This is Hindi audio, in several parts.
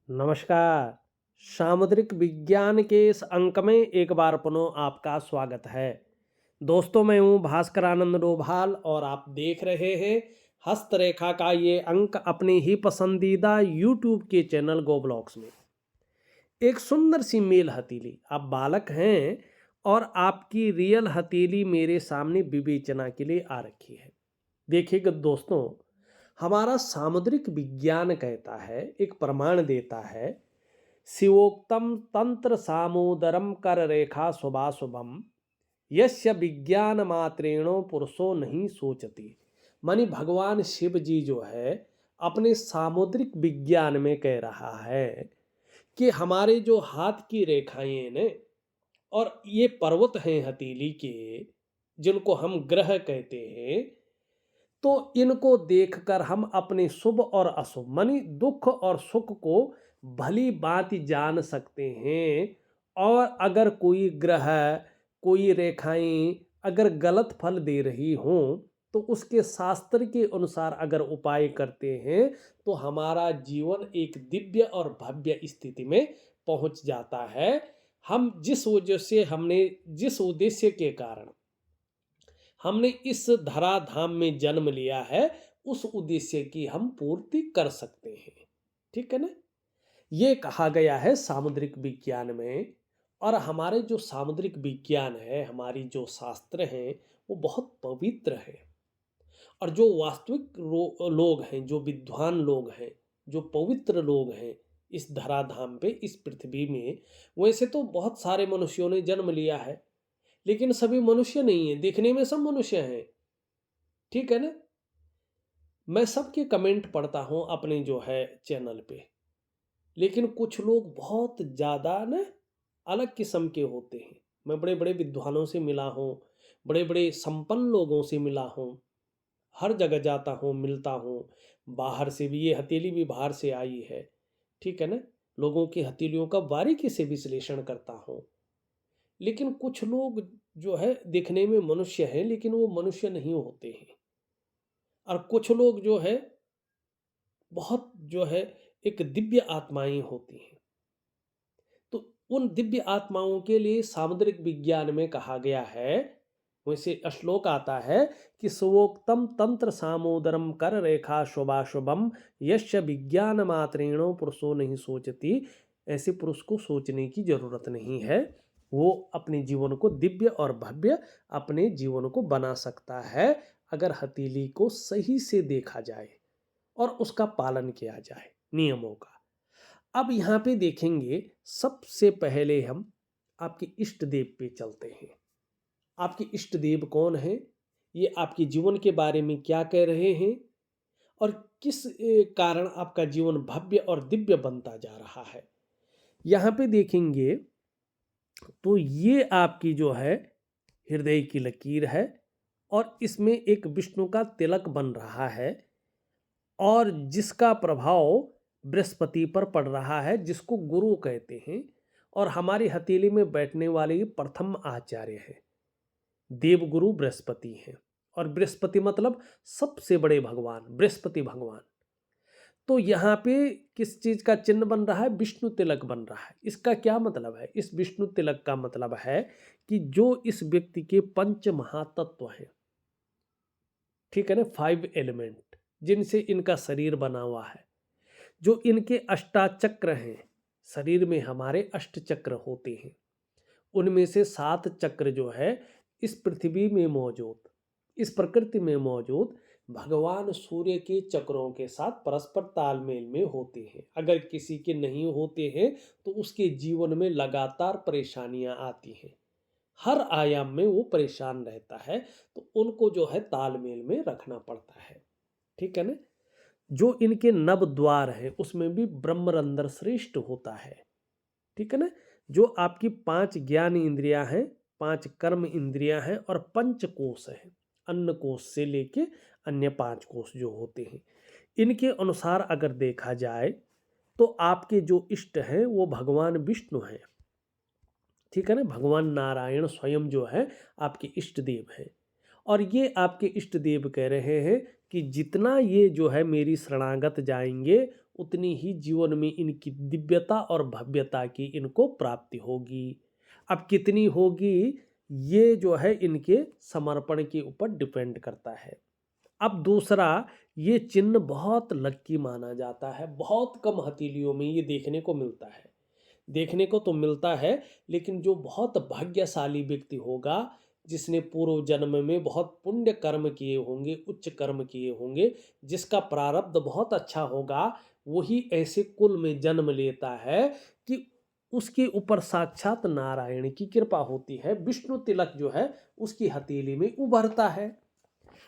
नमस्कार। सामुद्रिक विज्ञान के इस अंक में एक बार पुनः आपका स्वागत है। दोस्तों, मैं हूँ भास्कर आनंद डोभाल और आप देख रहे हैं हस्तरेखा का ये अंक अपने ही पसंदीदा यूट्यूब के चैनल गो ब्लॉग्स में। एक सुंदर सी मेल हथेली, आप बालक हैं और आपकी रियल हथेली मेरे सामने विवेचना के लिए आ रखी है। देखिएगा दोस्तों, हमारा सामुद्रिक विज्ञान कहता है, एक प्रमाण देता है, शिवोक्तम तंत्र सामोदरम कर रेखा शुभाशुभम यस्य विज्ञान मात्रेणो पुरुषो नहीं सोचती। मानी भगवान शिव जी जो है अपने सामुद्रिक विज्ञान में कह रहा है कि हमारे जो हाथ की रेखाएं ने और ये पर्वत हैं हथेली के, जिनको हम ग्रह कहते हैं, तो इनको देखकर हम अपने शुभ और अशुभ मानी दुख और सुख को भली भांति जान सकते हैं। और अगर कोई ग्रह, कोई रेखाएं अगर गलत फल दे रही हों तो उसके शास्त्र के अनुसार अगर उपाय करते हैं तो हमारा जीवन एक दिव्य और भव्य स्थिति में पहुंच जाता है। हम जिस वजह से हमने जिस उद्देश्य के कारण हमने इस धराधाम में जन्म लिया है, उस उद्देश्य की हम पूर्ति कर सकते हैं। ठीक है ना? ये कहा गया है सामुद्रिक विज्ञान में। और हमारे जो सामुद्रिक विज्ञान है, हमारी जो शास्त्र हैं, वो बहुत पवित्र है। और जो वास्तविक लोग हैं, जो विद्वान लोग हैं, जो पवित्र लोग हैं इस धराधाम पे, इस पृथ्वी में, वैसे तो बहुत सारे मनुष्यों ने जन्म लिया है, लेकिन सभी मनुष्य नहीं है। देखने में सब मनुष्य हैं, ठीक है ना? मैं सबके कमेंट पढ़ता हूँ अपने जो है चैनल पे, लेकिन कुछ लोग बहुत ज़्यादा ना अलग किस्म के होते हैं। मैं बड़े बड़े विद्वानों से मिला हूँ, बड़े बड़े संपन्न लोगों से मिला हूँ, हर जगह जाता हूँ, मिलता हूँ। बाहर से भी, ये हथेली भी बाहर से आई है, ठीक है ना? लोगों की हथेलियों का बारीकी से विश्लेषण करता हूँ। लेकिन कुछ लोग जो है दिखने में मनुष्य हैं, लेकिन वो मनुष्य नहीं होते हैं। और कुछ लोग जो है बहुत जो है एक दिव्य आत्माएं होती हैं। तो उन दिव्य आत्माओं के लिए सामुद्रिक विज्ञान में कहा गया है, वैसे श्लोक आता है कि सुवोक्तम तंत्र सामोदरम कर रेखा शुभाशुभम यश्य विज्ञान मात्रेणो पुरुषो नहीं सोचती। ऐसे पुरुष को सोचने की जरूरत नहीं है, वो अपने जीवन को दिव्य और भव्य अपने जीवन को बना सकता है, अगर हथेली को सही से देखा जाए और उसका पालन किया जाए नियमों का। अब यहाँ पे देखेंगे, सबसे पहले हम आपके इष्ट देव पे चलते हैं। आपके इष्ट देव कौन है, ये आपके जीवन के बारे में क्या कह रहे हैं और किस कारण आपका जीवन भव्य और दिव्य बनता जा रहा है, यहाँ पे देखेंगे तो ये आपकी जो है हृदय की लकीर है और इसमें एक विष्णु का तिलक बन रहा है और जिसका प्रभाव बृहस्पति पर पड़ रहा है, जिसको गुरु कहते हैं। और हमारी हथेली में बैठने वाले प्रथम आचार्य हैं, देवगुरु बृहस्पति हैं। और बृहस्पति मतलब सबसे बड़े भगवान, बृहस्पति भगवान। तो यहाँ पे किस चीज का चिन्ह बन रहा है? विष्णु तिलक बन रहा है। इसका क्या मतलब है? इस विष्णु तिलक का मतलब है कि जो इस व्यक्ति के पंच महातत्व हैं, ठीक है ना, 5 एलिमेंट जिनसे इनका शरीर बना हुआ है, जो इनके अष्टाचक्र हैं, शरीर में हमारे अष्ट चक्र होते हैं, उनमें से 7 चक्र जो है इस पृथ्वी में मौजूद, इस प्रकृति में मौजूद भगवान सूर्य के चक्रों के साथ परस्पर तालमेल में होते हैं। अगर किसी के नहीं होते हैं तो उसके जीवन में लगातार परेशानियां आती हैं, हर आयाम में वो परेशान रहता है, तो उनको जो है तालमेल में रखना पड़ता है, ठीक है ना? जो इनके नव द्वार हैं उसमें भी ब्रह्मरंध्र श्रेष्ठ होता है, ठीक है ना? जो आपकी 5 ज्ञान इंद्रियां हैं, 5 कर्म इंद्रियां हैं और पंच कोश हैं, अन्न कोश से लेके अन्य 5 कोश जो होते हैं, इनके अनुसार अगर देखा जाए तो आपके जो इष्ट हैं वो भगवान विष्णु हैं, ठीक है ना? भगवान नारायण स्वयं जो है आपके इष्ट देव हैं। और ये आपके इष्ट देव कह रहे हैं कि जितना ये जो है मेरी शरणागत जाएंगे, उतनी ही जीवन में इनकी दिव्यता और भव्यता की इनको प्राप्ति होगी। अब कितनी होगी ये जो है इनके समर्पण के ऊपर डिपेंड करता है। अब दूसरा, ये चिन्ह बहुत लक्की माना जाता है, बहुत कम हथेलियों में ये देखने को मिलता है। देखने को तो मिलता है, लेकिन जो बहुत भाग्यशाली व्यक्ति होगा, जिसने पूर्व जन्म में बहुत पुण्य कर्म किए होंगे, उच्च कर्म किए होंगे, जिसका प्रारब्ध बहुत अच्छा होगा, वही ऐसे कुल में जन्म लेता है कि उसके ऊपर साक्षात नारायण की कृपा होती है, विष्णु तिलक जो है उसकी हथेली में उभरता है।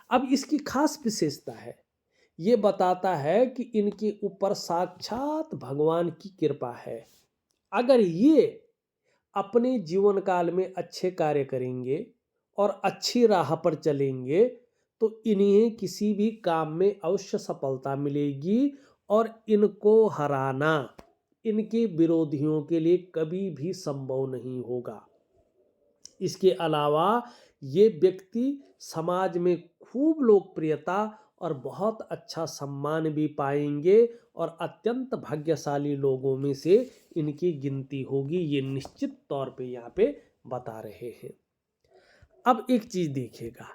अब इसकी खास विशेषता है, ये बताता है कि इनके ऊपर साक्षात भगवान की कृपा है। अगर ये अपने जीवन काल में अच्छे कार्य करेंगे और अच्छी राह पर चलेंगे तो इन्हें किसी भी काम में अवश्य सफलता मिलेगी और इनको हराना इनके विरोधियों के लिए कभी भी संभव नहीं होगा। इसके अलावा ये व्यक्ति समाज में खूब लोकप्रियता और बहुत अच्छा सम्मान भी पाएंगे और अत्यंत भाग्यशाली लोगों में से इनकी गिनती होगी, ये निश्चित तौर पे यहाँ पे बता रहे हैं। अब एक चीज देखिएगा,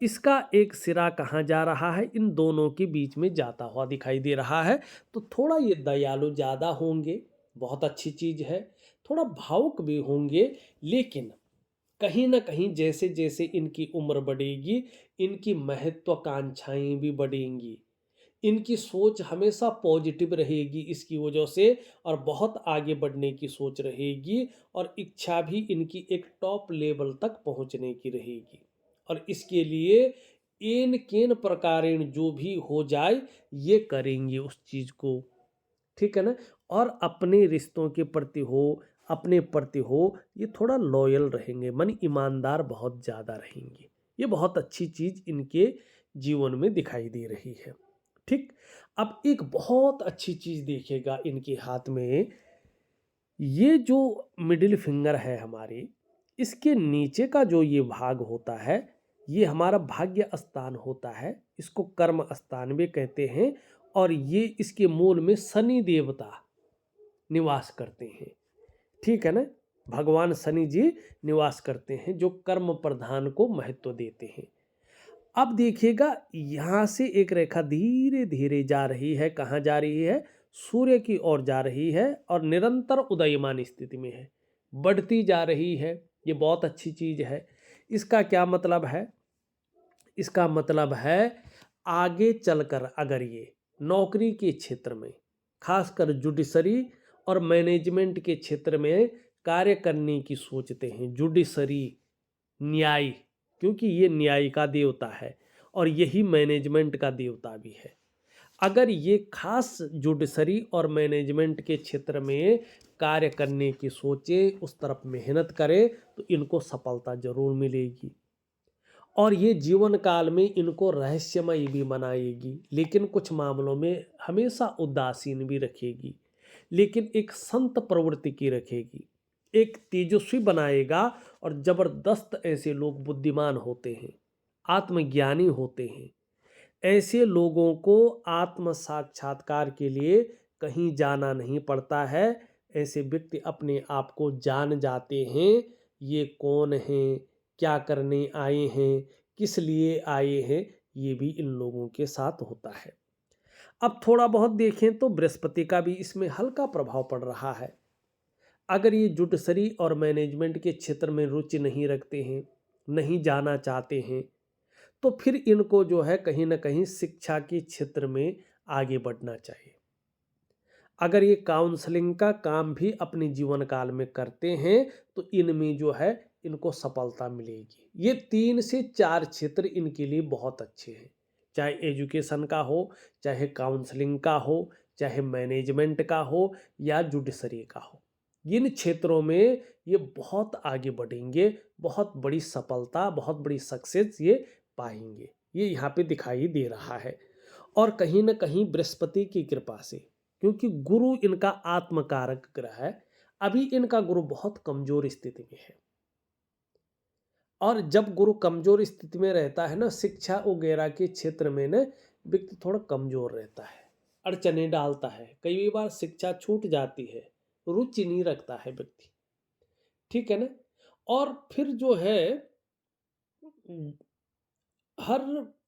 इसका एक सिरा कहाँ जा रहा है, इन दोनों के बीच में जाता हुआ दिखाई दे रहा है। तो थोड़ा ये दयालु ज़्यादा होंगे, बहुत अच्छी चीज है, थोड़ा भावुक भी होंगे, लेकिन कहीं ना कहीं जैसे जैसे इनकी उम्र बढ़ेगी इनकी महत्वाकांक्षाएं भी बढ़ेंगी, इनकी सोच हमेशा पॉजिटिव रहेगी इसकी वजह से, और बहुत आगे बढ़ने की सोच रहेगी और इच्छा भी इनकी एक टॉप लेवल तक पहुंचने की रहेगी। और इसके लिए एन केन प्रकारेण जो भी हो जाए ये करेंगे उस चीज को, ठीक है ना। और अपने रिश्तों के प्रति हो, अपने प्रति हो, ये थोड़ा लॉयल रहेंगे, मन ईमानदार बहुत ज़्यादा रहेंगे। ये बहुत अच्छी चीज़ इनके जीवन में दिखाई दे रही है, ठीक। अब एक बहुत अच्छी चीज़ देखिएगा इनके हाथ में, ये जो मिडिल फिंगर है हमारे, इसके नीचे का जो ये भाग होता है ये हमारा भाग्य स्थान होता है, इसको कर्म स्थान भी कहते हैं। और ये इसके मूल में शनि देवता निवास करते हैं, ठीक है ना। भगवान शनि जी निवास करते हैं जो कर्म प्रधान को महत्व देते हैं। अब देखिएगा यहाँ से एक रेखा धीरे धीरे जा रही है, कहाँ जा रही है, सूर्य की ओर जा रही है और निरंतर उदयमान स्थिति में है, बढ़ती जा रही है। ये बहुत अच्छी चीज है। इसका क्या मतलब है, इसका मतलब है आगे चलकर अगर ये नौकरी के क्षेत्र में, खासकर जुडिशरी और मैनेजमेंट के क्षेत्र में कार्य करने की सोचते हैं, जुडिशरी न्याय, क्योंकि ये न्याय का देवता है और यही मैनेजमेंट का देवता भी है। अगर ये खास जुडिशरी और मैनेजमेंट के क्षेत्र में कार्य करने की सोचे, उस तरफ मेहनत करे तो इनको सफलता जरूर मिलेगी। और ये जीवन काल में इनको रहस्यमय भी बनाएगी, लेकिन कुछ मामलों में हमेशा उदासीन भी रखेगी, लेकिन एक संत प्रवृत्ति की रखेगी, एक तेजस्वी बनाएगा। और जबरदस्त ऐसे लोग बुद्धिमान होते हैं, आत्मज्ञानी होते हैं, ऐसे लोगों को आत्म साक्षात्कार के लिए कहीं जाना नहीं पड़ता है। ऐसे व्यक्ति अपने आप को जान जाते हैं, ये कौन हैं, क्या करने आए हैं, किस लिए आए हैं, ये भी इन लोगों के साथ होता है। अब थोड़ा बहुत देखें तो बृहस्पति का भी इसमें हल्का प्रभाव पड़ रहा है। अगर ये जुडिशरी और मैनेजमेंट के क्षेत्र में रुचि नहीं रखते हैं, नहीं जाना चाहते हैं, तो फिर इनको जो है कहीं ना कहीं शिक्षा के क्षेत्र में आगे बढ़ना चाहिए। अगर ये काउंसलिंग का काम भी अपने जीवन काल में करते हैं तो इनमें जो है इनको सफलता मिलेगी। ये 3 से 4 क्षेत्र इनके लिए बहुत अच्छे हैं, चाहे एजुकेशन का हो, चाहे काउंसलिंग का हो, चाहे मैनेजमेंट का हो या जुडिशरी का हो। इन क्षेत्रों में ये बहुत आगे बढ़ेंगे, बहुत बड़ी सफलता, बहुत बड़ी सक्सेस ये पाएंगे, ये यहाँ पे दिखाई दे रहा है। और कहीं ना कहीं बृहस्पति की कृपा से, क्योंकि गुरु इनका आत्मकारक ग्रह है, अभी इनका गुरु बहुत कमजोर स्थिति में है। और जब गुरु कमजोर स्थिति में रहता है ना, शिक्षा वगैरह के क्षेत्र में ना व्यक्ति थोड़ा कमजोर रहता है, अड़चने डालता है, कई बार शिक्षा छूट जाती है, रुचि नहीं रखता है व्यक्ति, ठीक है ना। और फिर जो है हर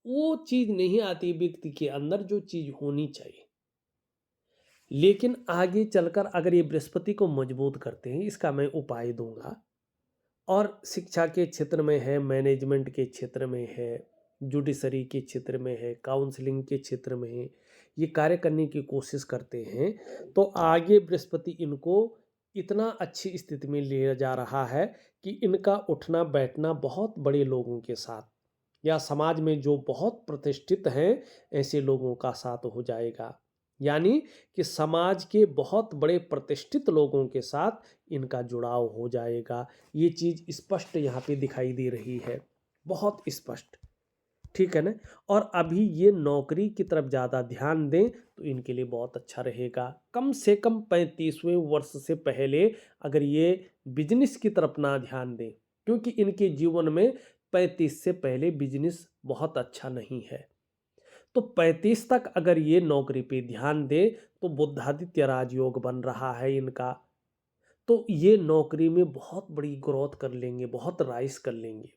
वो चीज नहीं आती व्यक्ति के अंदर जो चीज होनी चाहिए। लेकिन आगे चलकर अगर ये बृहस्पति को मजबूत करते हैं, इसका मैं उपाय दूंगा। और शिक्षा के क्षेत्र में है, मैनेजमेंट के क्षेत्र में है, जुडिशरी के क्षेत्र में है, काउंसलिंग के क्षेत्र में है, ये कार्य करने की कोशिश करते हैं, तो आगे बृहस्पति इनको इतना अच्छी स्थिति में ले जा रहा है कि इनका उठना बैठना बहुत बड़े लोगों के साथ या समाज में जो बहुत प्रतिष्ठित हैं ऐसे लोगों का साथ हो जाएगा। यानी कि समाज के बहुत बड़े प्रतिष्ठित लोगों के साथ इनका जुड़ाव हो जाएगा। ये चीज़ स्पष्ट यहाँ पे दिखाई दे रही है, बहुत स्पष्ट, ठीक है ना। और अभी ये नौकरी की तरफ ज़्यादा ध्यान दें तो इनके लिए बहुत अच्छा रहेगा। कम से कम 35वें वर्ष से पहले अगर ये बिजनेस की तरफ ना ध्यान दें, क्योंकि इनके जीवन में 35 से पहले बिजनेस बहुत अच्छा नहीं है। तो 35 तक अगर ये नौकरी पे ध्यान दे तो बुधादित्य राजयोग बन रहा है इनका, तो ये नौकरी में बहुत बड़ी ग्रोथ कर लेंगे, बहुत राइज कर लेंगे।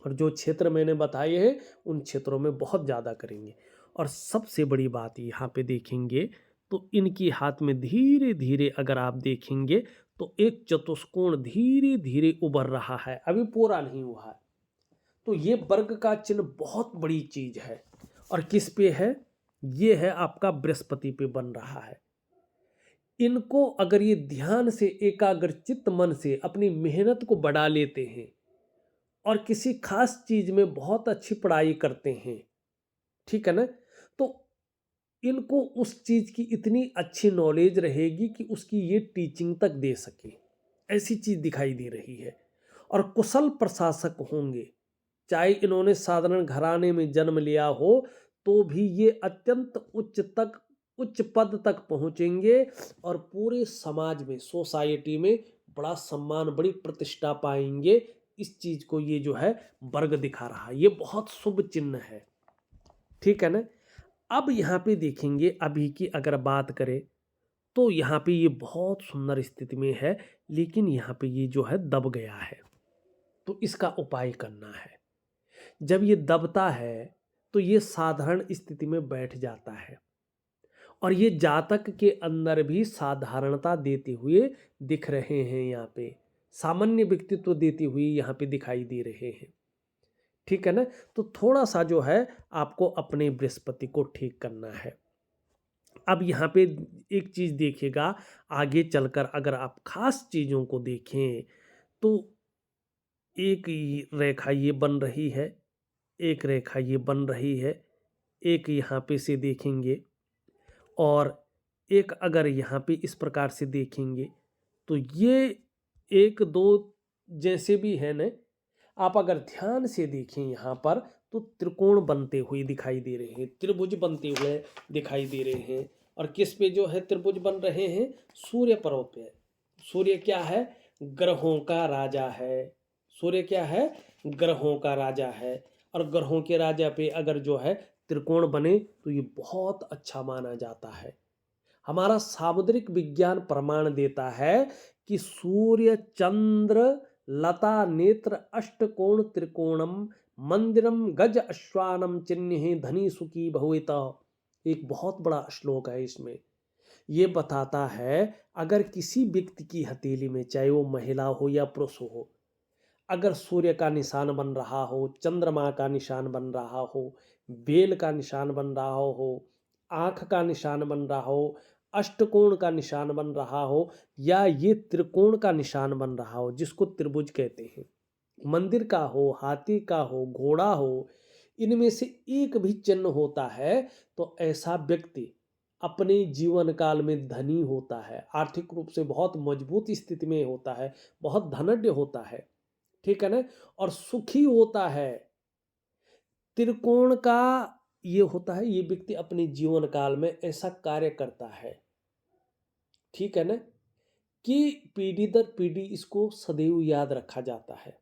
और जो क्षेत्र मैंने बताए हैं उन क्षेत्रों में बहुत ज़्यादा करेंगे। और सबसे बड़ी बात यहाँ पे देखेंगे तो इनकी हाथ में धीरे धीरे अगर आप देखेंगे तो एक चतुष्कोण धीरे धीरे उभर रहा है, अभी पूरा नहीं हुआ है। तो ये वर्ग का चिन्ह बहुत बड़ी चीज है। और किस पे है? ये है आपका बृहस्पति पे बन रहा है। इनको अगर ये ध्यान से एकाग्रचित्त मन से अपनी मेहनत को बढ़ा लेते हैं और किसी खास चीज में बहुत अच्छी पढ़ाई करते हैं, ठीक है ना, तो इनको उस चीज की इतनी अच्छी नॉलेज रहेगी कि उसकी ये टीचिंग तक दे सके, ऐसी चीज दिखाई दे रही है। और कुशल प्रशासक होंगे, चाहे इन्होंने साधारण घराने में जन्म लिया हो तो भी ये अत्यंत उच्च पद तक पहुंचेंगे और पूरे समाज में, सोसाइटी में बड़ा सम्मान, बड़ी प्रतिष्ठा पाएंगे। इस चीज को ये जो है वर्ग दिखा रहा है, ये बहुत शुभ चिन्ह है, ठीक है ना। अब यहाँ पे देखेंगे अभी की अगर बात करें तो यहाँ पे ये बहुत सुंदर स्थिति में है, लेकिन यहाँ पे ये जो है दब गया है, तो इसका उपाय करना है। जब ये दबता है तो ये साधारण स्थिति में बैठ जाता है और ये जातक के अंदर भी साधारणता देते हुए दिख रहे हैं, यहाँ पे सामान्य व्यक्तित्व देते हुए यहाँ पे दिखाई दे रहे हैं, ठीक है ना। तो थोड़ा सा जो है आपको अपने बृहस्पति को ठीक करना है। अब यहाँ पे एक चीज देखिएगा, आगे चलकर अगर आप खास चीजों को देखें तो एक रेखा ये बन रही है, एक रेखा ये बन रही है, एक यहाँ पे से देखेंगे और एक अगर यहाँ पे इस प्रकार से देखेंगे तो ये एक दो जैसे भी है ना, आप अगर ध्यान से देखें यहाँ पर तो त्रिकोण बनते हुए दिखाई दे रहे हैं, त्रिभुज बनते हुए दिखाई दे रहे हैं। और किस पे जो है त्रिभुज बन रहे हैं? सूर्य पर्व पे। सूर्य क्या है? ग्रहों का राजा है। सूर्य क्या है? ग्रहों का राजा है। और ग्रहों के राजा पे अगर जो है त्रिकोण बने तो ये बहुत अच्छा माना जाता है। हमारा सामुद्रिक विज्ञान प्रमाण देता है कि सूर्य चंद्र लता नेत्र अष्टकोण त्रिकोणम मंदिरम गज अश्वानम चिन्ह धनी सुखी भवेता, एक बहुत बड़ा श्लोक है। इसमें ये बताता है अगर किसी व्यक्ति की हथेली में, चाहे वो महिला हो या पुरुष हो, अगर सूर्य का निशान बन रहा हो, चंद्रमा का निशान बन रहा हो, बेल का निशान बन रहा हो, आंख का निशान बन रहा हो, अष्टकोण का निशान बन रहा हो या ये त्रिकोण का निशान बन रहा हो जिसको त्रिभुज कहते हैं, मंदिर का हो, हाथी का हो, घोड़ा हो, इनमें से एक भी चिन्ह होता है तो ऐसा व्यक्ति अपने जीवन काल में धनी होता है, आर्थिक रूप से बहुत मजबूत स्थिति में होता है, बहुत धनढ़ होता है, ठीक है ना, और सुखी होता है। त्रिकोण का ये होता है, ये व्यक्ति अपने जीवन काल में ऐसा कार्य करता है, ठीक है ना, कि पीढ़ी दर पीढ़ी इसको सदैव याद रखा जाता है।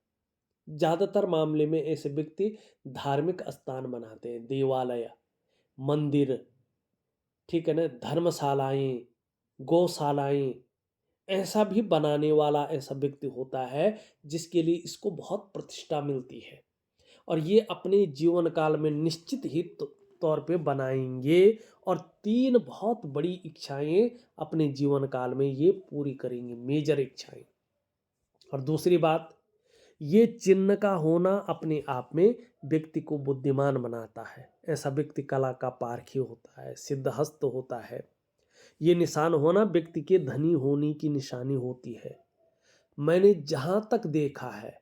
ज्यादातर मामले में ऐसे व्यक्ति धार्मिक स्थान बनाते हैं, देवालय, मंदिर, ठीक है ना, धर्मशालाएं, गौशालाएं, ऐसा भी बनाने वाला ऐसा व्यक्ति होता है जिसके लिए इसको बहुत प्रतिष्ठा मिलती है, और ये अपने जीवन काल में निश्चित ही तौर पे बनाएंगे, और 3 बहुत बड़ी इच्छाएं अपने जीवन काल में ये पूरी करेंगे, मेजर इच्छाएं। और दूसरी बात, ये चिन्ह का होना अपने आप में व्यक्ति को बुद्धिमान बनाता है। ऐसा व्यक्ति कला का पारखी होता है, सिद्धहस्त होता है। ये निशान होना व्यक्ति के धनी होने की निशानी होती है। मैंने जहां तक देखा है,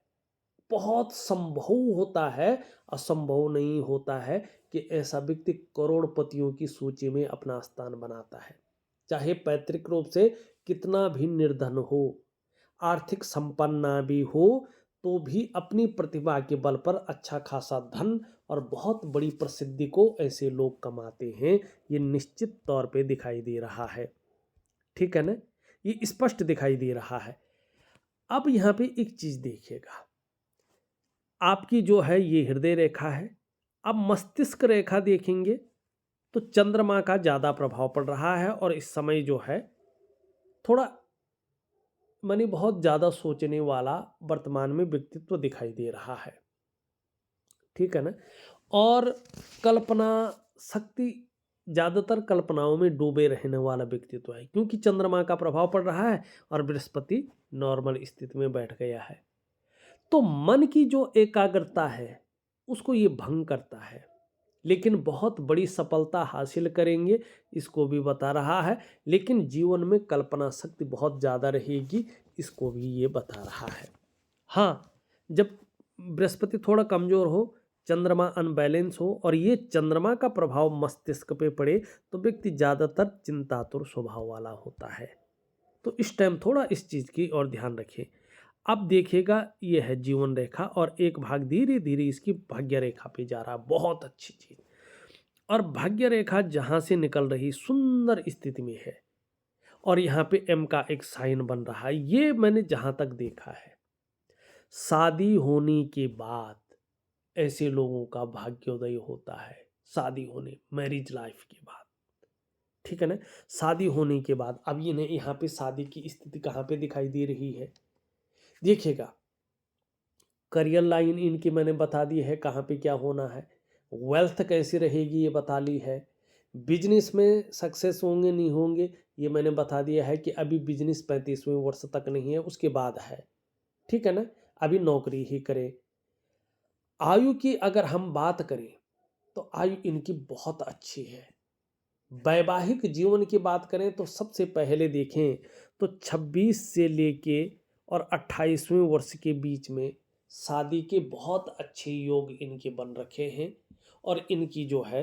बहुत संभव होता है, असंभव नहीं होता है कि ऐसा व्यक्ति करोड़पतियों की सूची में अपना स्थान बनाता है। चाहे पैतृक रूप से कितना भी निर्धन हो, आर्थिक संपन्न भी हो, तो भी अपनी प्रतिभा के बल पर अच्छा खासा धन और बहुत बड़ी प्रसिद्धि को ऐसे लोग कमाते हैं। ये निश्चित तौर पे दिखाई दे रहा है, ठीक है ना, ये स्पष्ट दिखाई दे रहा है। अब यहाँ पे एक चीज देखिएगा, आपकी जो है ये हृदय रेखा है। अब मस्तिष्क रेखा देखेंगे तो चंद्रमा का ज़्यादा प्रभाव पड़ रहा है, और इस समय जो है थोड़ा मानी बहुत ज़्यादा सोचने वाला वर्तमान में व्यक्तित्व दिखाई दे रहा है, ठीक है ना। और कल्पना शक्ति, ज़्यादातर कल्पनाओं में डूबे रहने वाला व्यक्तित्व है, क्योंकि चंद्रमा का प्रभाव पड़ रहा है और बृहस्पति नॉर्मल स्थिति में बैठ गया है। तो मन की जो एकाग्रता है उसको ये भंग करता है, लेकिन बहुत बड़ी सफलता हासिल करेंगे, इसको भी बता रहा है। लेकिन जीवन में कल्पना शक्ति बहुत ज़्यादा रहेगी, इसको भी ये बता रहा है। हाँ, जब बृहस्पति थोड़ा कमज़ोर हो, चंद्रमा अनबैलेंस हो और ये चंद्रमा का प्रभाव मस्तिष्क पे पड़े, तो व्यक्ति ज़्यादातर चिंतातुर स्वभाव वाला होता है। तो इस टाइम थोड़ा इस चीज़ की और ध्यान रखें। अब देखिएगा, ये है जीवन रेखा, और एक भाग धीरे धीरे इसकी भाग्य रेखा पे जा रहा है। बहुत अच्छी चीज। और भाग्य रेखा जहां से निकल रही सुंदर स्थिति में है, और यहाँ पे एम का एक साइन बन रहा है। ये मैंने जहां तक देखा है, शादी होने के बाद ऐसे लोगों का भाग्योदय होता है। शादी होने, मैरिज लाइफ के बाद, ठीक है ना, शादी होने के बाद। अब ये यहाँ पे शादी की स्थिति कहाँ पे दिखाई दे रही है, देखिएगा। करियर लाइन इनकी मैंने बता दी है कहाँ पे क्या होना है। वेल्थ कैसी रहेगी ये बता ली है। बिजनेस में सक्सेस होंगे नहीं होंगे ये मैंने बता दिया है कि अभी बिजनेस 35वें वर्ष तक नहीं है, उसके बाद है, ठीक है ना। अभी नौकरी ही करें। आयु की अगर हम बात करें तो आयु इनकी बहुत अच्छी है। वैवाहिक जीवन की बात करें तो सबसे पहले देखें तो 26 से लेके और 28वें वर्ष के बीच में शादी के बहुत अच्छे योग इनके बन रखे हैं, और इनकी जो है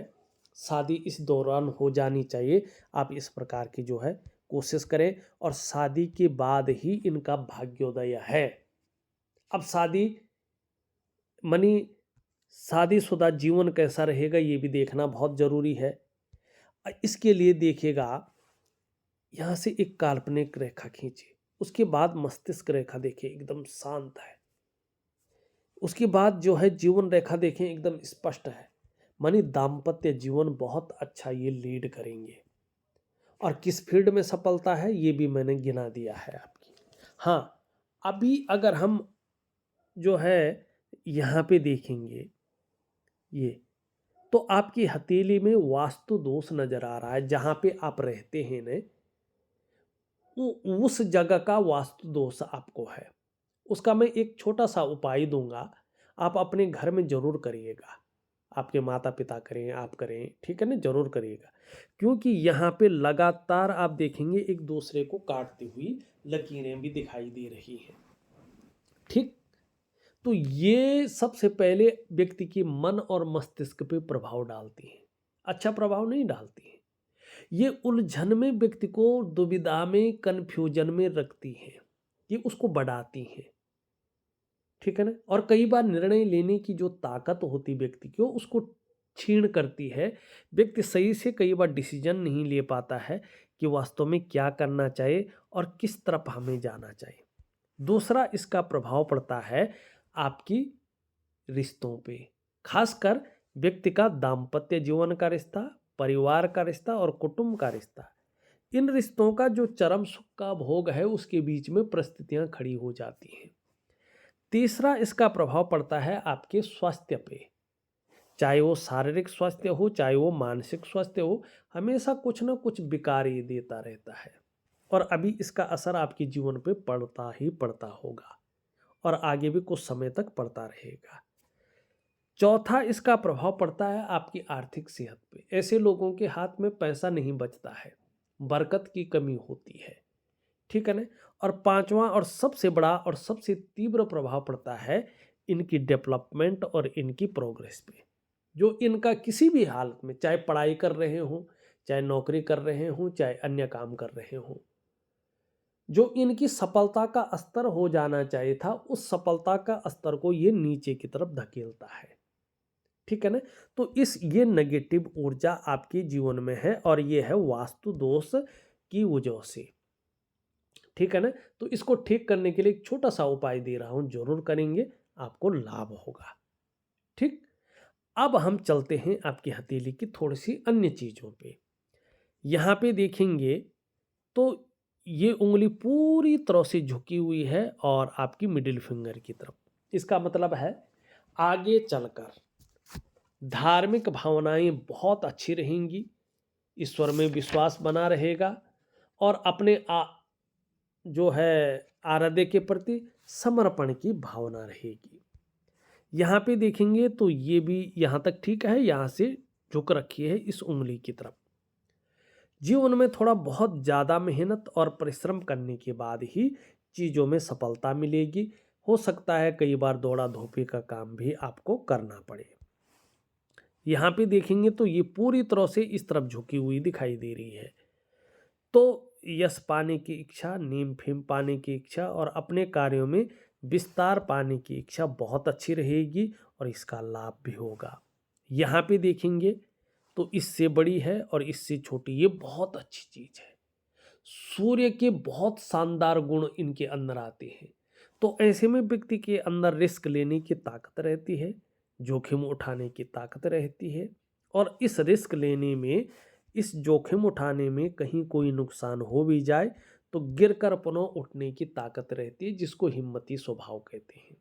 शादी इस दौरान हो जानी चाहिए। आप इस प्रकार की जो है कोशिश करें, और शादी के बाद ही इनका भाग्योदय है। अब शादी मनी शादीशुदा जीवन कैसा रहेगा ये भी देखना बहुत जरूरी है। इसके लिए देखिएगा, यहाँ से एक काल्पनिक रेखा खींचिए, उसके बाद मस्तिष्क रेखा देखिए एकदम शांत है, उसके बाद जो है जीवन रेखा देखें एकदम स्पष्ट है। मानी दाम्पत्य जीवन बहुत अच्छा ये लीड करेंगे, और किस फील्ड में सफलता है ये भी मैंने गिना दिया है आपकी। हाँ, अभी अगर हम जो है यहाँ पे देखेंगे, ये तो आपकी हथेली में वास्तु दोष नजर आ रहा है। जहाँ पे आप रहते हैं न, उस जगह का वास्तु दोष आपको है। उसका मैं एक छोटा सा उपाय दूंगा, आप अपने घर में जरूर करिएगा। आपके माता पिता करें, आप करें, ठीक है ना, जरूर करिएगा। क्योंकि यहाँ पे लगातार आप देखेंगे एक दूसरे को काटती हुई लकीरें भी दिखाई दे रही हैं, ठीक। तो ये सबसे पहले व्यक्ति के मन और मस्तिष्क पे प्रभाव डालती है, अच्छा प्रभाव नहीं डालती है। ये उलझन में व्यक्ति को दुविधा में, कंफ्यूजन में रखती है, ये उसको बढ़ाती है, ठीक है ना। और कई बार निर्णय लेने की जो ताकत होती व्यक्ति की उसको छीण करती है। व्यक्ति सही से कई बार डिसीजन नहीं ले पाता है कि वास्तव में क्या करना चाहिए और किस तरफ हमें जाना चाहिए। दूसरा इसका प्रभाव पड़ता है आपकी रिश्तों पे, खासकर व्यक्ति का दाम्पत्य जीवन का रिश्ता, परिवार का रिश्ता और कुटुंब का रिश्ता, इन रिश्तों का जो चरम सुख का भोग है उसके बीच में परिस्थितियां खड़ी हो जाती हैं। तीसरा इसका प्रभाव पड़ता है आपके स्वास्थ्य पे, चाहे वो शारीरिक स्वास्थ्य हो चाहे वो मानसिक स्वास्थ्य हो, हमेशा कुछ ना कुछ विकार ये देता रहता है और अभी इसका असर आपके जीवन पे पड़ता ही पड़ता होगा और आगे भी कुछ समय तक पड़ता रहेगा। चौथा इसका प्रभाव पड़ता है आपकी आर्थिक सेहत पे। ऐसे लोगों के हाथ में पैसा नहीं बचता है, बरकत की कमी होती है, ठीक है ना। और पांचवा और सबसे बड़ा और सबसे तीव्र प्रभाव पड़ता है इनकी डेवलपमेंट और इनकी प्रोग्रेस पे। जो इनका किसी भी हालत में, चाहे पढ़ाई कर रहे हों, चाहे नौकरी कर रहे हों, चाहे अन्य काम कर रहे हों, जो इनकी सफलता का स्तर हो जाना चाहिए था उस सफलता का स्तर को ये नीचे की तरफ धकेलता है, ठीक है ना। तो ये नेगेटिव ऊर्जा आपके जीवन में है और ये है वास्तु दोष की वजह से, ठीक है ना। तो इसको ठीक करने के लिए एक छोटा सा उपाय दे रहा हूं, जरूर करेंगे, आपको लाभ होगा, ठीक। अब हम चलते हैं आपकी हथेली की थोड़ी सी अन्य चीजों पे। यहां पे देखेंगे तो ये उंगली पूरी तरह से झुकी हुई है और आपकी मिडिल फिंगर की तरफ। इसका मतलब है आगे चलकर धार्मिक भावनाएं बहुत अच्छी रहेंगी, ईश्वर में विश्वास बना रहेगा और अपने जो है आराध्य के प्रति समर्पण की भावना रहेगी। यहाँ पे देखेंगे तो ये भी यहाँ तक ठीक है, यहाँ से झुक रखी है इस उंगली की तरफ। जीवन में थोड़ा बहुत ज़्यादा मेहनत और परिश्रम करने के बाद ही चीज़ों में सफलता मिलेगी। हो सकता है कई बार दौड़ा धोपी का काम भी आपको करना पड़े। यहाँ पे देखेंगे तो ये पूरी तरह से इस तरफ झुकी हुई दिखाई दे रही है। तो यश पाने की इच्छा, नीम फेम पाने की इच्छा और अपने कार्यों में विस्तार पाने की इच्छा बहुत अच्छी रहेगी और इसका लाभ भी होगा। यहाँ पे देखेंगे तो इससे बड़ी है और इससे छोटी, ये बहुत अच्छी चीज है। सूर्य के बहुत शानदार गुण इनके अंदर आते हैं। तो ऐसे में व्यक्ति के अंदर रिस्क लेने की ताकत रहती है, जोखिम उठाने की ताकत रहती है और इस रिस्क लेने में, इस जोखिम उठाने में कहीं कोई नुकसान हो भी जाए तो गिरकर पुनः उठने की ताकत रहती है, जिसको हिम्मती स्वभाव कहते हैं।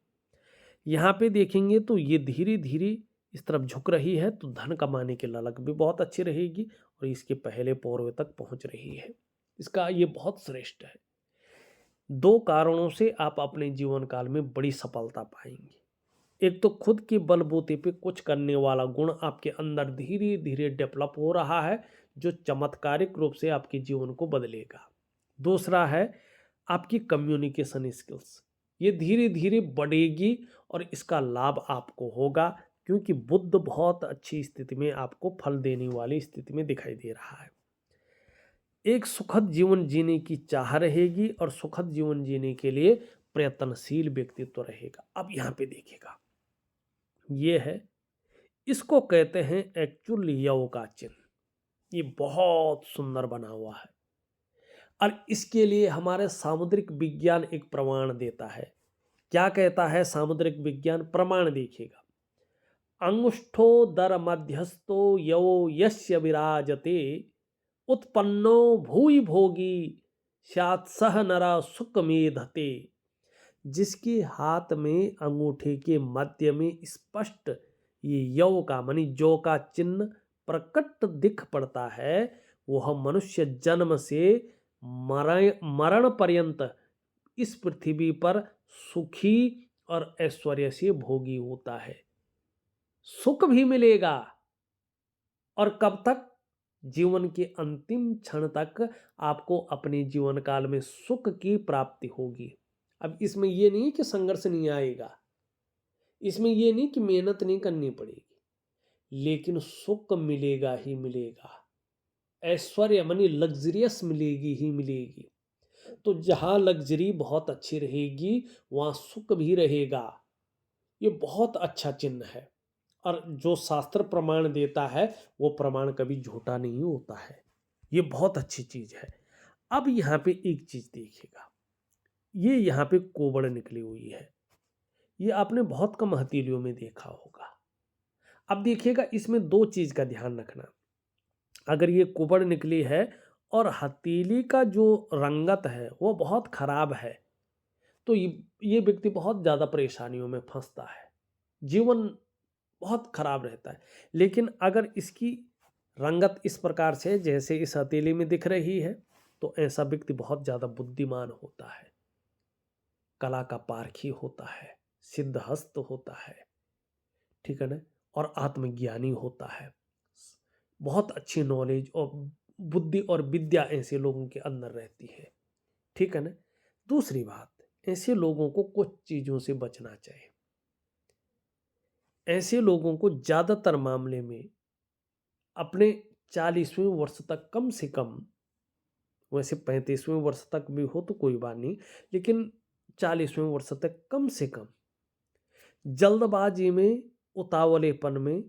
यहाँ पे देखेंगे तो ये धीरे धीरे इस तरफ झुक रही है, तो धन कमाने की ललक भी बहुत अच्छी रहेगी और इसके पहले पौरवे तक पहुंच रही है। इसका ये बहुत श्रेष्ठ है। दो कारणों से आप अपने जीवन काल में बड़ी सफलता पाएंगे। एक तो खुद के बलबूते पे कुछ करने वाला गुण आपके अंदर धीरे धीरे डेवलप हो रहा है, जो चमत्कारिक रूप से आपके जीवन को बदलेगा। दूसरा है आपकी कम्युनिकेशन स्किल्स, ये धीरे धीरे बढ़ेगी और इसका लाभ आपको होगा, क्योंकि बुध बहुत अच्छी स्थिति में आपको फल देने वाली स्थिति में दिखाई दे रहा है। एक सुखद जीवन जीने की चाह रहेगी और सुखद जीवन जीने के लिए प्रयत्नशील व्यक्तित्व रहेगा। अब यहाँ पे देखिएगा, ये है, इसको कहते हैं एक्चुअल यव का चिन्ह। ये बहुत सुंदर बना हुआ है और इसके लिए हमारे सामुद्रिक विज्ञान एक प्रमाण देता है। क्या कहता है सामुद्रिक विज्ञान? प्रमाण देखिएगा, अंगुष्ठोदर मध्यस्थो यवो यस्य विराजते उत्पन्नो भूय भोगी स्यात् सह नरा सुख मेधते। जिसके हाथ में अंगूठे के मध्य में स्पष्ट ये यव का मानी जो का चिन्ह प्रकट दिख पड़ता है, वह मनुष्य जन्म से मरण पर्यंत इस पृथ्वी पर सुखी और ऐश्वर्य से भोगी होता है। सुख भी मिलेगा और कब तक? जीवन के अंतिम क्षण तक आपको अपने जीवन काल में सुख की प्राप्ति होगी। अब इसमें यह नहीं कि संघर्ष नहीं आएगा, इसमें यह नहीं कि मेहनत नहीं करनी पड़ेगी, लेकिन सुख मिलेगा ही मिलेगा। ऐश्वर्य मानी लग्जरियस मिलेगी ही मिलेगी। तो जहां लग्जरी बहुत अच्छी रहेगी वहां सुख भी रहेगा। ये बहुत अच्छा चिन्ह है और जो शास्त्र प्रमाण देता है वो प्रमाण कभी झूठा नहीं होता है। ये बहुत अच्छी चीज है। अब यहाँ पे एक चीज देखिएगा, ये यहाँ पे कोबड़ निकली हुई है, ये आपने बहुत कम हथेलियों में देखा होगा। अब देखिएगा, इसमें दो चीज का ध्यान रखना। अगर ये कुबड़ निकली है और हथेली का जो रंगत है वो बहुत खराब है, तो ये व्यक्ति बहुत ज़्यादा परेशानियों में फंसता है, जीवन बहुत खराब रहता है। लेकिन अगर इसकी रंगत इस प्रकार से जैसे इस हथेली में दिख रही है, तो ऐसा व्यक्ति बहुत ज़्यादा बुद्धिमान होता है, कला का पारखी होता है, सिद्धहस्त होता है, ठीक है ना, और आत्मज्ञानी होता है। बहुत अच्छी नॉलेज और बुद्धि और विद्या ऐसे लोगों के अंदर रहती है, ठीक है ना। दूसरी बात, ऐसे लोगों को कुछ चीज़ों से बचना चाहिए। ऐसे लोगों को ज़्यादातर मामले में अपने 40वें वर्ष तक कम से कम, वैसे 35वें वर्ष तक भी हो तो कोई बात नहीं, लेकिन 40वें वर्ष तक कम से कम जल्दबाजी में, उतावलेपन में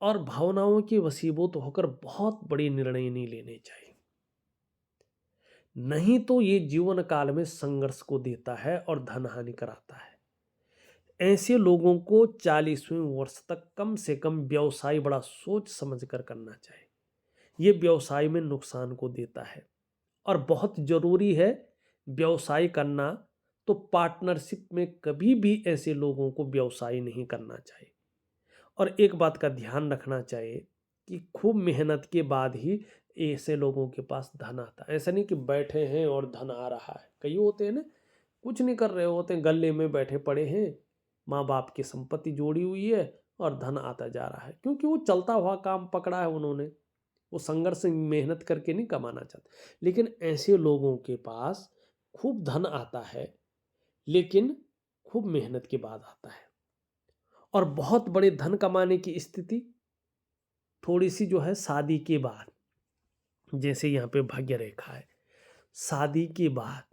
और भावनाओं के वशीभूत होकर बहुत बड़े निर्णय नहीं लेने चाहिए। नहीं तो ये जीवन काल में संघर्ष को देता है और धन हानि कराता है। ऐसे लोगों को 40वें वर्ष तक कम से कम व्यवसाय बड़ा सोच समझ कर करना चाहिए। ये व्यवसाय में नुकसान को देता है और बहुत जरूरी है व्यवसाय करना, तो पार्टनरशिप में कभी भी ऐसे लोगों को व्यवसाय नहीं करना चाहिए। और एक बात का ध्यान रखना चाहिए कि खूब मेहनत के बाद ही ऐसे लोगों के पास धन आता है। ऐसा नहीं कि बैठे हैं और धन आ रहा है। कई होते हैं ना, कुछ नहीं कर रहे होते हैं, गले में बैठे पड़े हैं, माँ बाप की संपत्ति जोड़ी हुई है और धन आता जा रहा है, क्योंकि वो चलता हुआ काम पकड़ा है उन्होंने। वो संघर्ष मेहनत करके नहीं कमाना चाहते। लेकिन ऐसे लोगों के पास खूब धन आता है, लेकिन खूब मेहनत के बाद आता है। और बहुत बड़े धन कमाने की स्थिति थोड़ी सी जो है शादी के बाद, जैसे यहाँ पे भाग्य रेखा है, शादी के बाद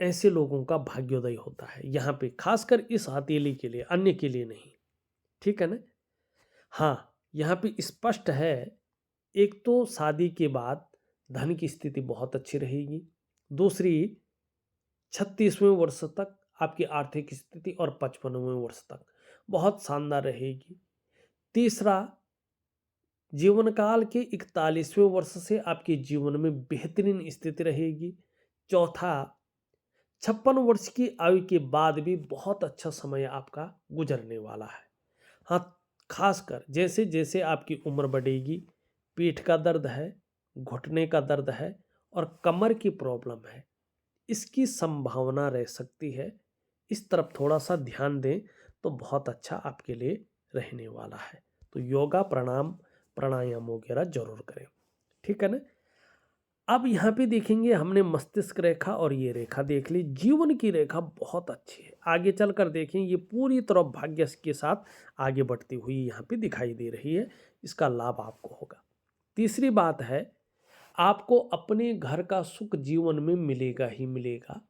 ऐसे लोगों का भाग्योदय होता है यहाँ पे, खासकर इस हथेली के लिए, अन्य के लिए नहीं, ठीक है ना। हाँ, यहाँ पे स्पष्ट है, एक तो शादी के बाद धन की स्थिति बहुत अच्छी रहेगी। दूसरी, 36वें वर्ष तक आपकी आर्थिक स्थिति और 55वें वर्ष तक बहुत शानदार रहेगी। तीसरा, जीवन काल के 41वें वर्ष से आपके जीवन में बेहतरीन स्थिति रहेगी। चौथा, 56 वर्ष की आयु के बाद भी बहुत अच्छा समय आपका गुजरने वाला है। हाँ, खासकर जैसे जैसे आपकी उम्र बढ़ेगी, पीठ का दर्द है, घुटने का दर्द है और कमर की प्रॉब्लम है, इसकी संभावना रह सकती है। इस तरफ थोड़ा सा ध्यान दें तो बहुत अच्छा आपके लिए रहने वाला है। तो योगा, प्राणायाम वगैरह जरूर करें, ठीक है ना। अब यहाँ पे देखेंगे, हमने मस्तिष्क रेखा और ये रेखा देख ली। जीवन की रेखा बहुत अच्छी है, आगे चलकर देखें, ये पूरी तरह भाग्य के साथ आगे बढ़ती हुई यहाँ पे दिखाई दे रही है। इसका लाभ आपको होगा। तीसरी बात है, आपको अपने घर का सुख जीवन में मिलेगा ही मिलेगा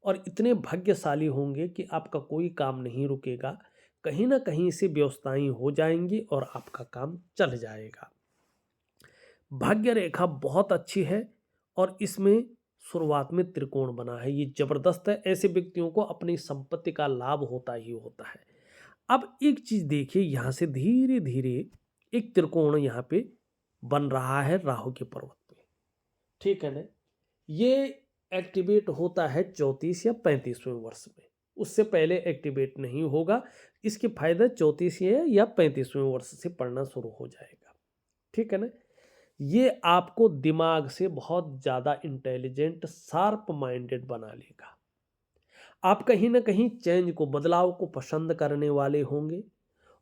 और इतने भाग्यशाली होंगे कि आपका कोई काम नहीं रुकेगा, कहीं ना कहीं से व्यवस्थाएं हो जाएंगी और आपका काम चल जाएगा। भाग्य रेखा बहुत अच्छी है और इसमें शुरुआत में त्रिकोण बना है, ये जबरदस्त है। ऐसे व्यक्तियों को अपनी संपत्ति का लाभ होता ही होता है। अब एक चीज देखिए, यहां से धीरे धीरे एक त्रिकोण यहाँ पे बन रहा है राहु के पर्वत पे, ठीक है ना। ये एक्टिवेट होता है 34 या 35वें वर्ष में, उससे पहले एक्टिवेट नहीं होगा। इसके फायदे 34 या 35वें वर्ष से पड़ना शुरू हो जाएगा, ठीक है ना। ये आपको दिमाग से बहुत ज़्यादा इंटेलिजेंट, शार्प माइंडेड बना लेगा। आप कहीं ना कहीं चेंज को, बदलाव को पसंद करने वाले होंगे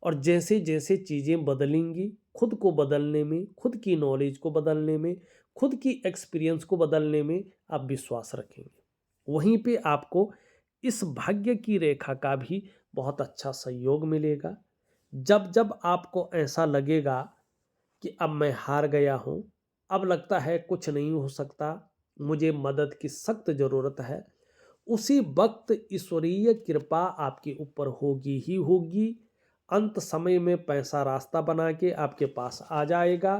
और जैसे जैसे चीज़ें बदलेंगी, खुद को बदलने में, खुद की नॉलेज को बदलने में, खुद की एक्सपीरियंस को बदलने में आप विश्वास रखेंगे। वहीं पे आपको इस भाग्य की रेखा का भी बहुत अच्छा सहयोग मिलेगा। जब जब आपको ऐसा लगेगा कि अब मैं हार गया हूँ, अब लगता है कुछ नहीं हो सकता, मुझे मदद की सख्त ज़रूरत है, उसी वक्त ईश्वरीय कृपा आपके ऊपर होगी ही होगी। अंत समय में पैसा रास्ता बना के आपके पास आ जाएगा,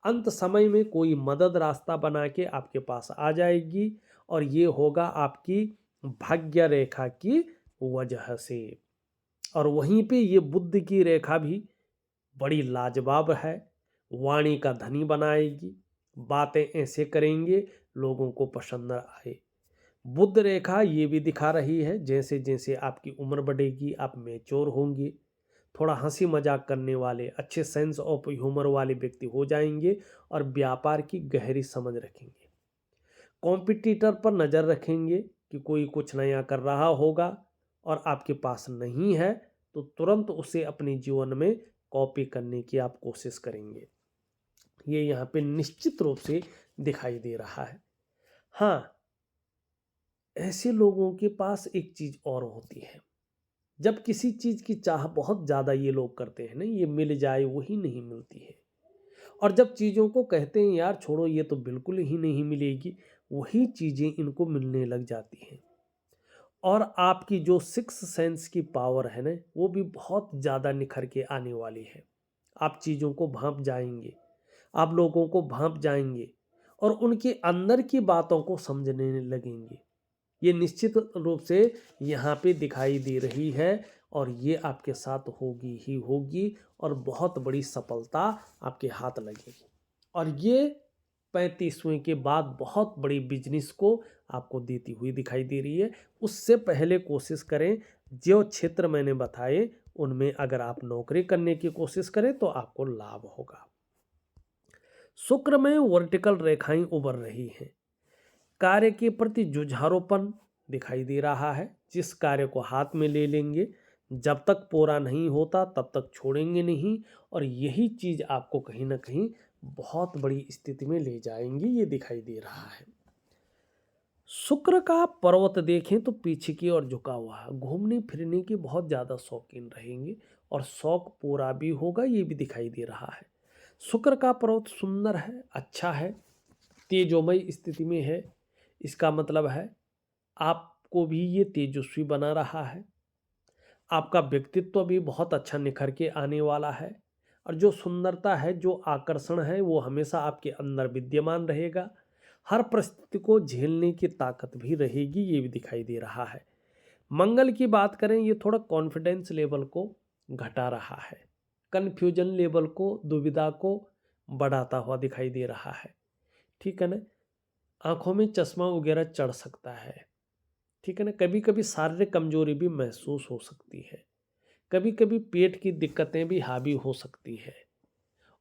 अंत समय में कोई मदद रास्ता बना के आपके पास आ जाएगी और ये होगा आपकी भाग्य रेखा की वजह से। और वहीं पे ये बुद्ध की रेखा भी बड़ी लाजवाब है। वाणी का धनी बनाएगी, बातें ऐसे करेंगे लोगों को पसंद आए। बुध रेखा ये भी दिखा रही है जैसे जैसे आपकी उम्र बढ़ेगी आप मैच्योर होंगे, थोड़ा हंसी मजाक करने वाले, अच्छे सेंस ऑफ ह्यूमर वाले व्यक्ति हो जाएंगे और व्यापार की गहरी समझ रखेंगे। कॉम्पिटिटर पर नज़र रखेंगे कि कोई कुछ नया कर रहा होगा और आपके पास नहीं है तो तुरंत उसे अपने जीवन में कॉपी करने की आप कोशिश करेंगे। ये यहाँ पे निश्चित रूप से दिखाई दे रहा है। हाँ, ऐसे लोगों के पास एक चीज़ और होती है, जब किसी चीज़ की चाह बहुत ज़्यादा ये लोग करते हैं ना, ये मिल जाए वही नहीं मिलती है। और जब चीज़ों को कहते हैं यार छोड़ो ये तो बिल्कुल ही नहीं मिलेगी, वही चीज़ें इनको मिलने लग जाती हैं। और आपकी जो सिक्स सेंस की पावर है ना, वो भी बहुत ज़्यादा निखर के आने वाली है। आप चीज़ों को भांप जाएंगे, आप लोगों को भांप जाएंगे और उनके अंदर की बातों को समझने लगेंगे। ये निश्चित रूप से यहाँ पे दिखाई दे रही है और ये आपके साथ होगी ही होगी और बहुत बड़ी सफलता आपके हाथ लगेगी। और ये 35वें के बाद बहुत बड़ी बिजनेस को आपको देती हुई दिखाई दे रही है। उससे पहले कोशिश करें, जो क्षेत्र मैंने बताए उनमें अगर आप नौकरी करने की कोशिश करें तो आपको लाभ होगा। शुक्र में वर्टिकल रेखाएं उभर रही हैं, कार्य के प्रति जुझारूपन दिखाई दे रहा है। जिस कार्य को हाथ में ले लेंगे, जब तक पूरा नहीं होता तब तक छोड़ेंगे नहीं और यही चीज़ आपको कहीं ना कहीं बहुत बड़ी स्थिति में ले जाएंगी, ये दिखाई दे रहा है। शुक्र का पर्वत देखें तो पीछे की ओर झुका हुआ है, घूमने फिरने की बहुत ज़्यादा शौकीन रहेंगे और शौक पूरा भी होगा, ये भी दिखाई दे रहा है। शुक्र का पर्वत सुंदर है, अच्छा है, तेजोमय स्थिति में है। इसका मतलब है आपको भी ये तेजस्वी बना रहा है, आपका व्यक्तित्व भी बहुत अच्छा निखर के आने वाला है और जो सुंदरता है, जो आकर्षण है, वो हमेशा आपके अंदर विद्यमान रहेगा। हर परिस्थिति को झेलने की ताकत भी रहेगी, ये भी दिखाई दे रहा है। मंगल की बात करें, ये थोड़ा कॉन्फिडेंस लेवल को घटा रहा है, कन्फ्यूजन लेवल को, दुविधा को बढ़ाता हुआ दिखाई दे रहा है। ठीक है ना, आंखों में चश्मा वगैरह चढ़ सकता है। ठीक है ना, कभी कभी शारीरिक कमजोरी भी महसूस हो सकती है, कभी कभी पेट की दिक्कतें भी हावी हो सकती है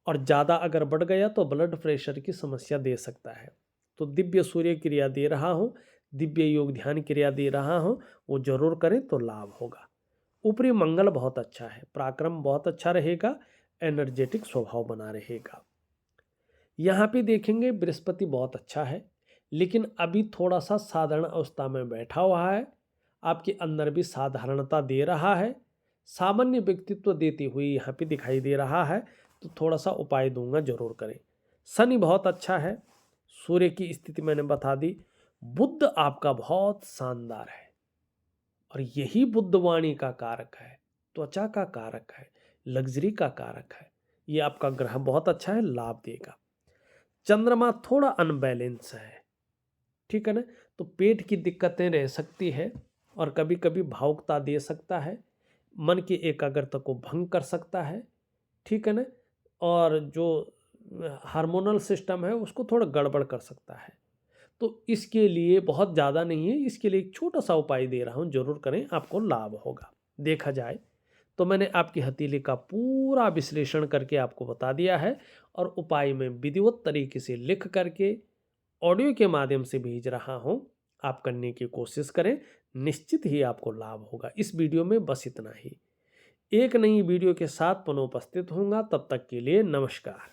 और ज़्यादा अगर बढ़ गया तो ब्लड प्रेशर की समस्या दे सकता है। तो दिव्य सूर्य क्रिया दे रहा हूँ, दिव्य योग ध्यान क्रिया दे रहा हूँ, वो जरूर करें तो लाभ होगा। ऊपरी मंगल बहुत अच्छा है, पराक्रम बहुत अच्छा रहेगा, एनर्जेटिक स्वभाव बना रहेगा। यहाँ पे देखेंगे बृहस्पति बहुत अच्छा है, लेकिन अभी थोड़ा सा साधारण अवस्था में बैठा हुआ है, आपके अंदर भी साधारणता दे रहा है, सामान्य व्यक्तित्व देती हुई यहाँ पे दिखाई दे रहा है। तो थोड़ा सा उपाय दूंगा, जरूर करें। शनि बहुत अच्छा है, सूर्य की स्थिति मैंने बता दी। बुध आपका बहुत शानदार है और यही बुध वाणी का कारक है, त्वचा का कारक है, लग्जरी का कारक है। ये आपका ग्रह बहुत अच्छा है, लाभ देगा। चंद्रमा थोड़ा अनबैलेंस है, ठीक है ना, तो पेट की दिक्कतें रह सकती है और कभी कभी भावुकता दे सकता है, मन की एकाग्रता को भंग कर सकता है। ठीक है ना, और जो हार्मोनल सिस्टम है उसको थोड़ा गड़बड़ कर सकता है। तो इसके लिए बहुत ज़्यादा नहीं है, इसके लिए एक छोटा सा उपाय दे रहा हूँ, जरूर करें, आपको लाभ होगा। देखा जाए तो मैंने आपकी हथेली का पूरा विश्लेषण करके आपको बता दिया है और उपाय में विधिवत तरीके से लिख करके ऑडियो के माध्यम से भेज रहा हूं। आप करने की कोशिश करें, निश्चित ही आपको लाभ होगा। इस वीडियो में बस इतना ही। एक नई वीडियो के साथ पुनः उपस्थित होऊंगा, तब तक के लिए नमस्कार।